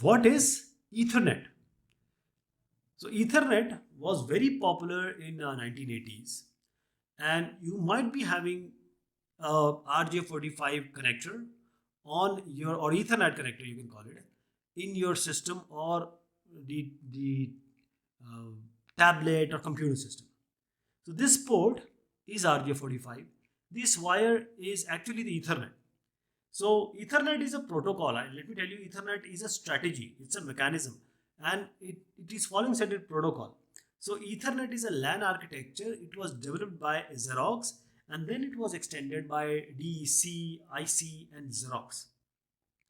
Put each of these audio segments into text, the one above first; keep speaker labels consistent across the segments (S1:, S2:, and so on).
S1: What is Ethernet? So Ethernet was very popular in 1980s, and you might be having a RJ45 connector on your, or Ethernet connector you can call it, in your system, or the uh, tablet or computer system. So this port is RJ45. This wire is actually the Ethernet. So Ethernet is a protocol. Let me tell you, Ethernet is a strategy. It's a mechanism, and it is following certain protocol. So Ethernet is a LAN architecture. It was developed by Xerox, and then it was extended by DEC, IC, and Xerox.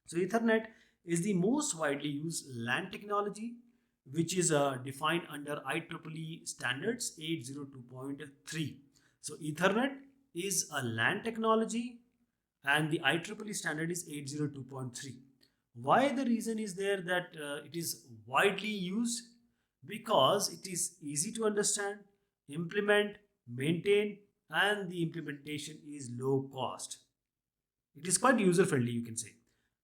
S1: So Ethernet is the most widely used LAN technology, which is defined under IEEE standards 802.3. So Ethernet is a LAN technology, and the IEEE standard is 802.3. Why? The reason is there that it is widely used because it is easy to understand, implement, maintain, and the implementation is low cost. It is quite user friendly, you can say.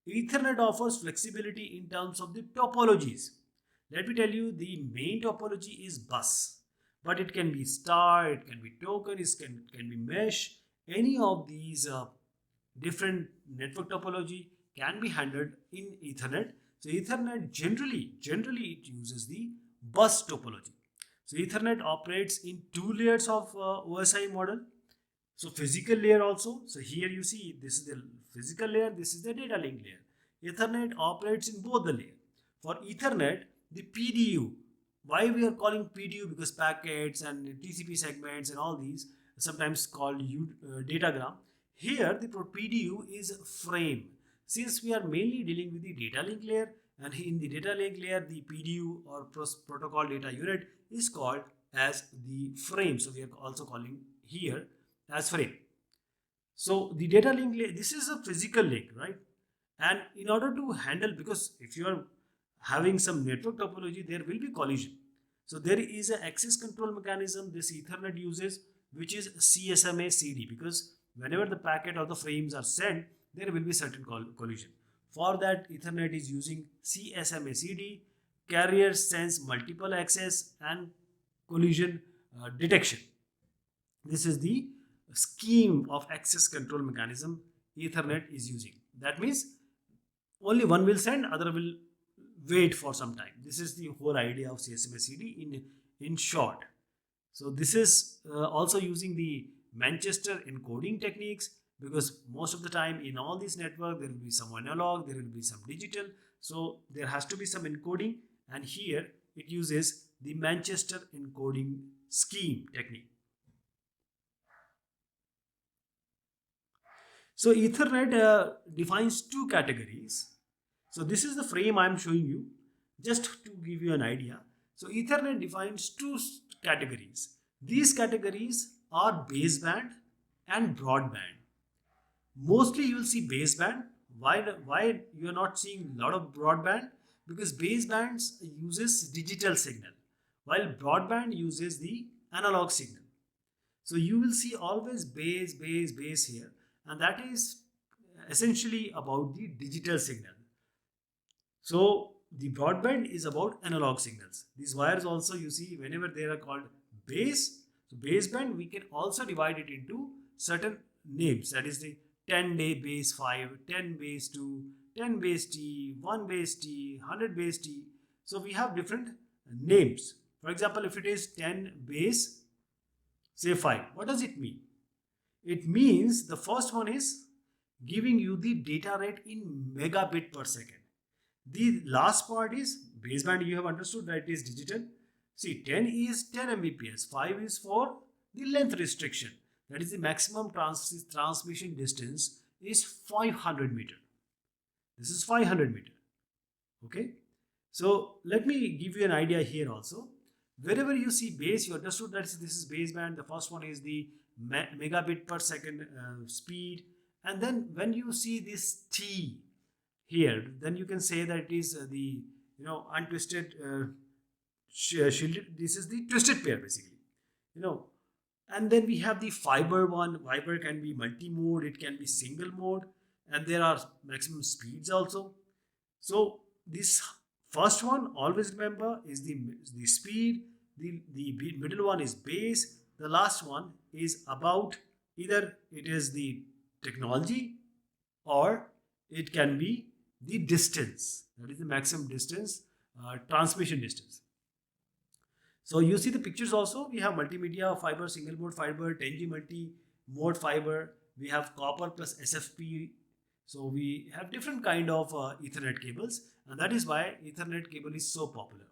S1: Ethernet offers flexibility in terms of the topologies. Let me tell you, the main topology is bus, but it can be star, it can be token, can be mesh. Any of these different network topology can be handled in Ethernet. So Ethernet generally it uses the bus topology. So Ethernet operates in two layers of OSI model. So physical layer also. So here you see this is the physical layer, this is the data link layer. Ethernet operates in both the layer. For Ethernet, the PDU, why we are calling PDU? Because packets and TCP segments and all these, sometimes called datagram. Here the PDU is frame. Since we are mainly dealing with the data link layer, and in the data link layer the PDU or protocol data unit is called as the frame. So we are also calling here as frame. So the data link layer, this is a physical link, right? And in order to handle, because if you are having some network topology, there will be collision. So there is an access control mechanism this Ethernet uses, which is CSMA CD, because whenever the packet or the frames are sent, there will be certain collision. For that, Ethernet is using CSMA CD. Carriers sense multiple access and collision detection. This is the scheme of access control mechanism Ethernet is using. That means only one will send, other will wait for some time. This is the whole idea of CSMA CD in short. So this is also using the Manchester encoding techniques, because most of the time in all these network there will be some analog, there will be some digital. So there has to be some encoding, and here it uses the Manchester encoding scheme technique. So Ethernet defines two categories. So this is the frame I am showing you just to give you an idea. So Ethernet defines two categories. These categories are baseband and broadband. Mostly you will see baseband. Why you are not seeing a lot of broadband? Because basebands uses digital signal, while broadband uses the analog signal. So you will see always base here, and that is essentially about the digital signal. So the broadband is about analog signals. These wires also you see whenever they are called base. So baseband we can also divide it into certain names. That is the 10 day base 5, 10 base 2, 10 base T, 1 base T, 100 base T. So we have different names. For example, if it is 10 base say 5, what does it mean? It means the first one is giving you the data rate in megabit per second. The last part is baseband, you have understood that it is digital. See, 10 is 10 Mbps, 5 is for the length restriction. That is the maximum transmission distance is 500 meter. This is 500 meter. Okay. So let me give you an idea here also. Wherever you see base, you understood that this is baseband. The first one is the megabit per second speed. And then when you see this T here, then you can say that it is the untwisted shielded. This is the twisted pair basically. And then we have the fiber one. Fiber can be multi-mode, it can be single mode, and there are maximum speeds also. So this first one, always remember, is the speed. The middle one is base. The last one is about, either it is the technology or it can be the distance. That is the maximum distance, transmission distance. So you see the pictures also. We have multimedia fiber, single mode fiber, 10G multi mode fiber. We have copper plus SFP. So we have different kind of Ethernet cables, and that is why Ethernet cable is so popular.